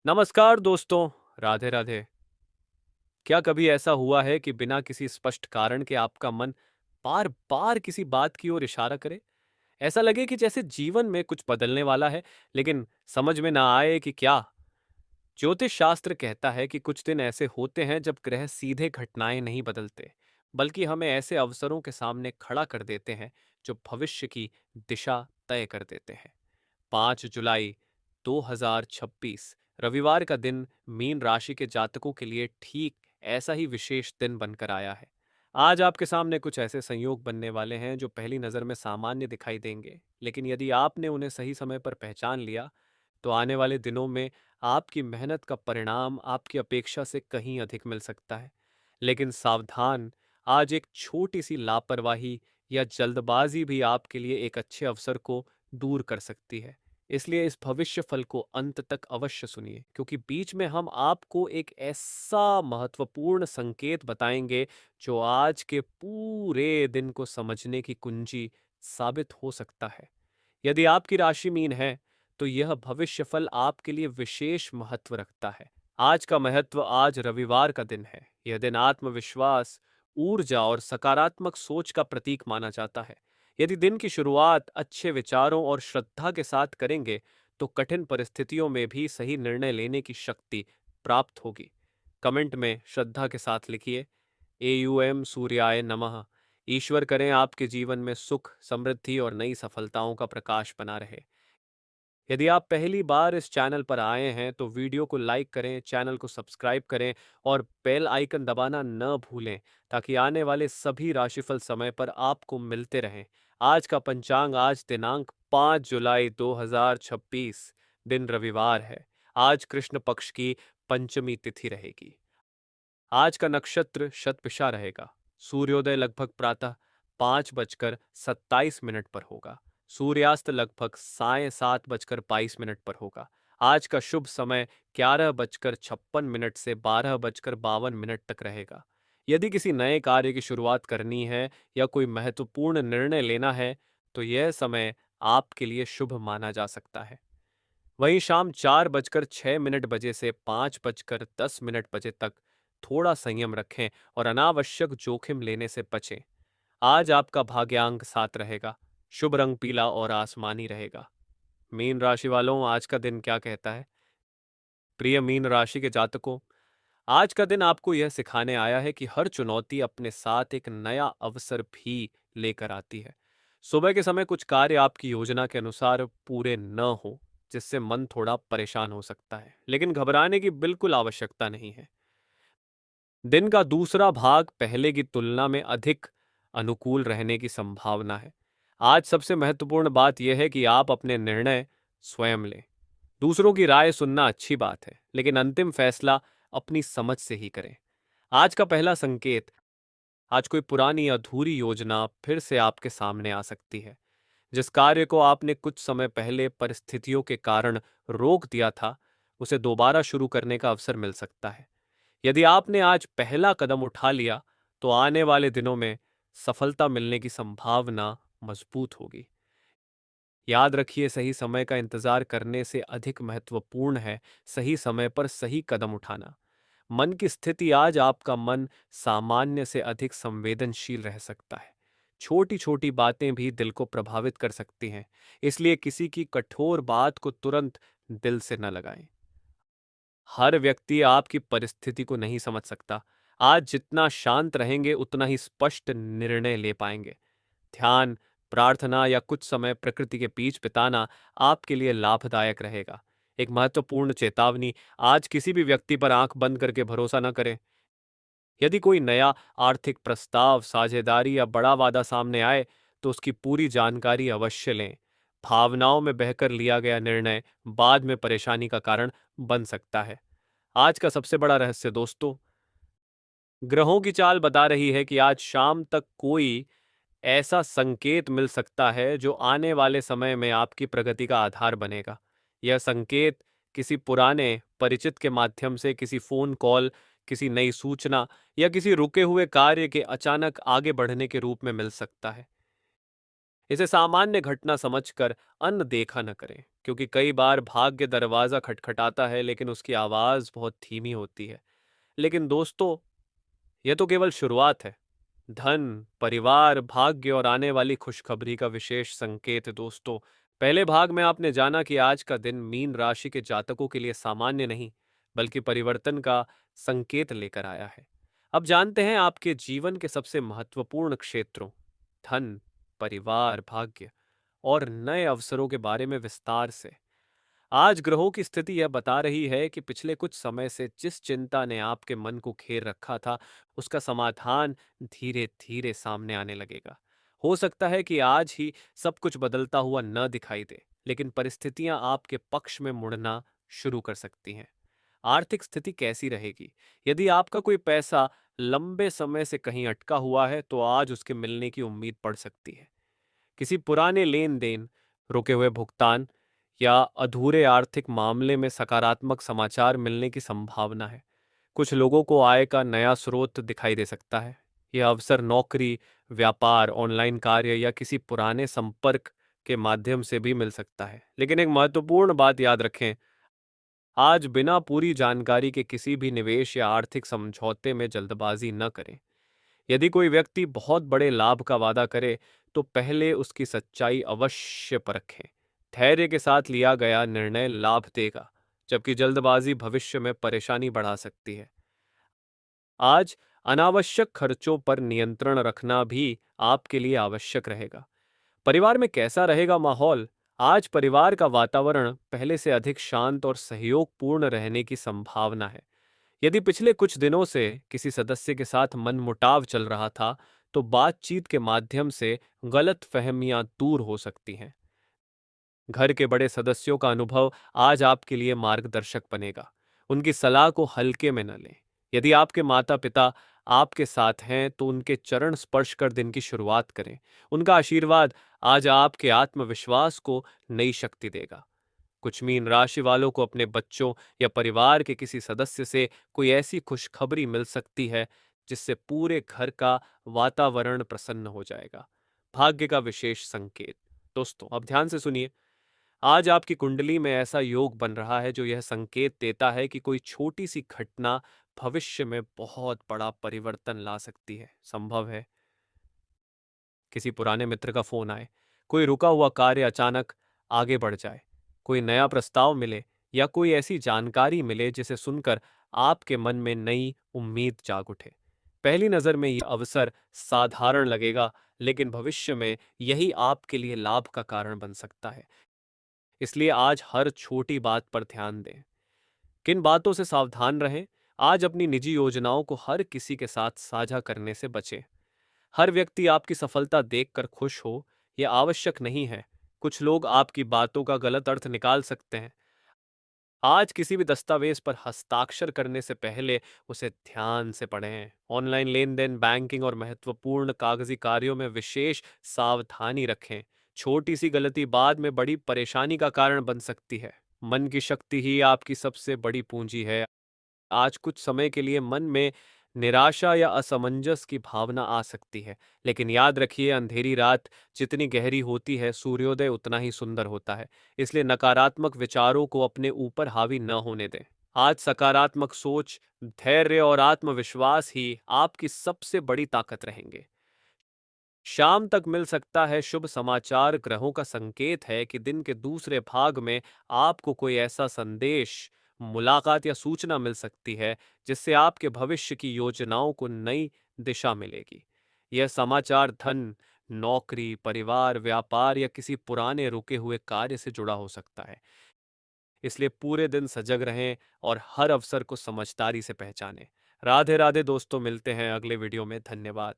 नमस्कार दोस्तों। राधे राधे। क्या कभी ऐसा हुआ है कि बिना किसी स्पष्ट कारण के आपका मन बार बार किसी बात की ओर इशारा करे? ऐसा लगे कि जैसे जीवन में कुछ बदलने वाला है, लेकिन समझ में ना आए कि क्या। ज्योतिष शास्त्र कहता है कि कुछ दिन ऐसे होते हैं जब ग्रह सीधे घटनाएं नहीं बदलते, बल्कि हमें ऐसे अवसरों के सामने खड़ा कर देते हैं जो भविष्य की दिशा तय कर देते हैं। 5 जुलाई 2026 रविवार का दिन मीन राशि के जातकों के लिए ठीक ऐसा ही विशेष दिन बनकर आया है। आज आपके सामने कुछ ऐसे संयोग बनने वाले हैं जो पहली नज़र में सामान्य दिखाई देंगे, लेकिन यदि आपने उन्हें सही समय पर पहचान लिया तो आने वाले दिनों में आपकी मेहनत का परिणाम आपकी अपेक्षा से कहीं अधिक मिल सकता है। लेकिन सावधान, आज एक छोटी सी लापरवाही या जल्दबाजी भी आपके लिए एक अच्छे अवसर को दूर कर सकती है। इसलिए इस भविष्य फल को अंत तक अवश्य सुनिए, क्योंकि बीच में हम आपको एक ऐसा महत्वपूर्ण संकेत बताएंगे जो आज के पूरे दिन को समझने की कुंजी साबित हो सकता है। यदि आपकी राशि मीन है, तो यह भविष्यफल आपके लिए विशेष महत्व रखता है। आज का महत्व, आज रविवार का दिन है। यह दिन आत्मविश्वास, ऊर्जा और सकारात्मक सोच का प्रतीक माना जाता है। यदि दिन की शुरुआत अच्छे विचारों और श्रद्धा के साथ करेंगे, तो कठिन परिस्थितियों में भी सही निर्णय लेने की शक्ति प्राप्त होगी। कमेंट में श्रद्धा के साथ लिखिए, AUM सूर्याय नमः। ईश्वर करें आपके जीवन में सुख, समृद्धि और नई सफलताओं का प्रकाश बना रहे। यदि आप पहली बार इस चैनल पर आए हैं तो वीडियो को लाइक करें, चैनल को सब्सक्राइब करें और बेल आइकन दबाना न भूलें, ताकि आने वाले सभी राशिफल समय पर आपको मिलते रहें। आज का पंचांग, आज दिनांक 5 जुलाई 2026, दिन रविवार है। आज कृष्ण पक्ष की पंचमी तिथि रहेगी। आज का नक्षत्र शतभिषा रहेगा। सूर्योदय लगभग प्रातः 5:27 पर होगा। सूर्यास्त लगभग साय 7:22 पर होगा। आज का शुभ समय 11:56 से 12:52 तक रहेगा। यदि किसी नए कार्य की शुरुआत करनी है या कोई महत्वपूर्ण निर्णय लेना है, तो यह समय आपके लिए शुभ माना जा सकता है। वहीं शाम 4:06 बजे से 5:10 बजे तक थोड़ा संयम रखें और अनावश्यक जोखिम लेने से बचें। आज आपका भाग्यांक 7 रहेगा। शुभ रंग पीला और आसमानी रहेगा। मीन राशि वालों, आज का दिन क्या कहता है? प्रिय मीन राशि के जातकों, आज का दिन आपको यह सिखाने आया है कि हर चुनौती अपने साथ एक नया अवसर भी लेकर आती है। सुबह के समय कुछ कार्य आपकी योजना के अनुसार पूरे न हो, जिससे मन थोड़ा परेशान हो सकता है, लेकिन घबराने की बिल्कुल आवश्यकता नहीं है। दिन का दूसरा भाग पहले की तुलना में अधिक अनुकूल रहने की संभावना है। आज सबसे महत्वपूर्ण बात यह है कि आप अपने निर्णय स्वयं लें। दूसरों की राय सुनना अच्छी बात है, लेकिन अंतिम फैसला अपनी समझ से ही करें। आज का पहला संकेत, आज कोई पुरानी अधूरी योजना फिर से आपके सामने आ सकती है। जिस कार्य को आपने कुछ समय पहले परिस्थितियों के कारण रोक दिया था, उसे दोबारा शुरू करने का अवसर मिल सकता है। यदि आपने आज पहला कदम उठा लिया, तो आने वाले दिनों में सफलता मिलने की संभावना मजबूत होगी। याद रखिए, सही समय का इंतजार करने से अधिक महत्वपूर्ण है सही समय पर सही कदम उठाना। मन की स्थिति, आज आपका मन सामान्य से अधिक संवेदनशील रह सकता है। छोटी छोटी बातें भी दिल को प्रभावित कर सकती हैं, इसलिए किसी की कठोर बात को तुरंत दिल से न लगाएं। हर व्यक्ति आपकी परिस्थिति को नहीं समझ सकता। आज जितना शांत रहेंगे, उतना ही स्पष्ट निर्णय ले पाएंगे। ध्यान, प्रार्थना या कुछ समय प्रकृति के बीच बिताना आपके लिए लाभदायक रहेगा। एक महत्वपूर्ण चेतावनी, आज किसी भी व्यक्ति पर आंख बंद करके भरोसा न करें। यदि कोई नया आर्थिक प्रस्ताव, साझेदारी या बड़ा वादा सामने आए, तो उसकी पूरी जानकारी अवश्य लें। भावनाओं में बहकर लिया गया निर्णय बाद में परेशानी का कारण बन सकता है। आज का सबसे बड़ा रहस्य दोस्तों, ग्रहों की चाल बता रही है कि आज शाम तक कोई ऐसा संकेत मिल सकता है जो आने वाले समय में आपकी प्रगति का आधार बनेगा। यह संकेत किसी पुराने परिचित के माध्यम से, किसी फोन कॉल, किसी नई सूचना या किसी रुके हुए कार्य के अचानक आगे बढ़ने के रूप में मिल सकता है। इसे सामान्य घटना समझकर अनदेखा न करें, क्योंकि कई बार भाग्य दरवाजा खटखटाता है लेकिन उसकी आवाज बहुत धीमी होती है। लेकिन दोस्तों, यह तो केवल शुरुआत है। धन, परिवार, भाग्य और आने वाली खुशखबरी का विशेष संकेत है दोस्तों। पहले भाग में आपने जाना कि आज का दिन मीन राशि के जातकों के लिए सामान्य नहीं, बल्कि परिवर्तन का संकेत लेकर आया है। अब जानते हैं आपके जीवन के सबसे महत्वपूर्ण क्षेत्रों, धन, परिवार, भाग्य और नए अवसरों के बारे में विस्तार से। आज ग्रहों की स्थिति यह बता रही है कि पिछले कुछ समय से जिस चिंता ने आपके मन को घेर रखा था, उसका समाधान धीरे धीरे सामने आने लगेगा। हो सकता है कि आज ही सब कुछ बदलता हुआ न दिखाई दे, लेकिन परिस्थितियां आपके पक्ष में मुड़ना शुरू कर सकती हैं। आर्थिक स्थिति कैसी रहेगी? यदि आपका कोई पैसा लंबे समय से कहीं अटका हुआ है, तो आज उसके मिलने की उम्मीद पड़ सकती है। किसी पुराने लेन देन, रुके हुए भुगतान या अधूरे आर्थिक मामले में सकारात्मक समाचार मिलने की संभावना है। कुछ लोगों को आय का नया स्रोत दिखाई दे सकता है। यह अवसर नौकरी, व्यापार, ऑनलाइन कार्य या किसी पुराने संपर्क के माध्यम से भी मिल सकता है। लेकिन एक महत्वपूर्ण बात याद रखें, आज बिना पूरी जानकारी के किसी भी निवेश या आर्थिक समझौते में जल्दबाजी न करें। यदि कोई व्यक्ति बहुत बड़े लाभ का वादा करे, तो पहले उसकी सच्चाई अवश्य परखें। धैर्य के साथ लिया गया निर्णय लाभ देगा, जबकि जल्दबाजी भविष्य में परेशानी बढ़ा सकती है। आज अनावश्यक खर्चों पर नियंत्रण रखना भी आपके लिए आवश्यक रहेगा। परिवार में कैसा रहेगा माहौल? आज परिवार का वातावरण पहले से अधिक शांत और सहयोगपूर्ण रहने की संभावना है। यदि पिछले कुछ दिनों से किसी सदस्य के साथ मनमुटाव चल रहा था, तो बातचीत के माध्यम से गलतफहमियां दूर हो सकती हैं। घर के बड़े सदस्यों का अनुभव आज आपके लिए मार्गदर्शक बनेगा। उनकी सलाह को हल्के में न लें। यदि आपके माता-पिता आपके साथ हैं, तो उनके चरण स्पर्श कर दिन की शुरुआत करें। उनका आशीर्वाद आज आपके आत्मविश्वास को नई शक्ति देगा। कुछ मीन राशि वालों को अपने बच्चों या परिवार के किसी सदस्य से कोई ऐसी खुशखबरी मिल सकती है, जिससे पूरे घर का वातावरण प्रसन्न हो जाएगा। भाग्य का विशेष संकेत। दोस्तों, अब ध्यान से सुनिए। आज आपकी कुंडली में ऐसा योग बन रहा है जो यह संकेत देता है कि कोई छोटी सी घटना भविष्य में बहुत बड़ा परिवर्तन ला सकती है। संभव है किसी पुराने मित्र का फोन आए, कोई रुका हुआ कार्य अचानक आगे बढ़ जाए, कोई नया प्रस्ताव मिले या कोई ऐसी जानकारी मिले जिसे सुनकर आपके मन में नई उम्मीद जाग उठे। पहली नजर में यह अवसर साधारण लगेगा, लेकिन भविष्य में यही आपके लिए लाभ का कारण बन सकता है। इसलिए आज हर छोटी बात पर ध्यान दें। किन बातों से सावधान रहें? आज अपनी निजी योजनाओं को हर किसी के साथ साझा करने से बचें। हर व्यक्ति आपकी सफलता देखकर खुश हो, यह आवश्यक नहीं है। कुछ लोग आपकी बातों का गलत अर्थ निकाल सकते हैं। आज किसी भी दस्तावेज पर हस्ताक्षर करने से पहले उसे ध्यान से पढ़ें। ऑनलाइन लेन देन, बैंकिंग और महत्वपूर्ण कागजी कार्यों में विशेष सावधानी रखें। छोटी सी गलती बाद में बड़ी परेशानी का कारण बन सकती है। मन की शक्ति ही आपकी सबसे बड़ी पूंजी है। आज कुछ समय के लिए मन में निराशा या असमंजस की भावना आ सकती है, लेकिन याद रखिए, अंधेरी रात जितनी गहरी होती है, सूर्योदय उतना ही सुंदर होता है। इसलिए नकारात्मक विचारों को अपने ऊपर हावी न होने दें। आज सकारात्मक सोच, धैर्य और आत्मविश्वास ही आपकी सबसे बड़ी ताकत रहेंगे। शाम तक मिल सकता है शुभ समाचार। ग्रहों का संकेत है कि दिन के दूसरे भाग में आपको कोई ऐसा संदेश, मुलाकात या सूचना मिल सकती है जिससे आपके भविष्य की योजनाओं को नई दिशा मिलेगी। यह समाचार धन, नौकरी, परिवार, व्यापार या किसी पुराने रुके हुए कार्य से जुड़ा हो सकता है। इसलिए पूरे दिन सजग रहें और हर अवसर को समझदारी से पहचानें। राधे राधे दोस्तों, मिलते हैं अगले वीडियो में। धन्यवाद।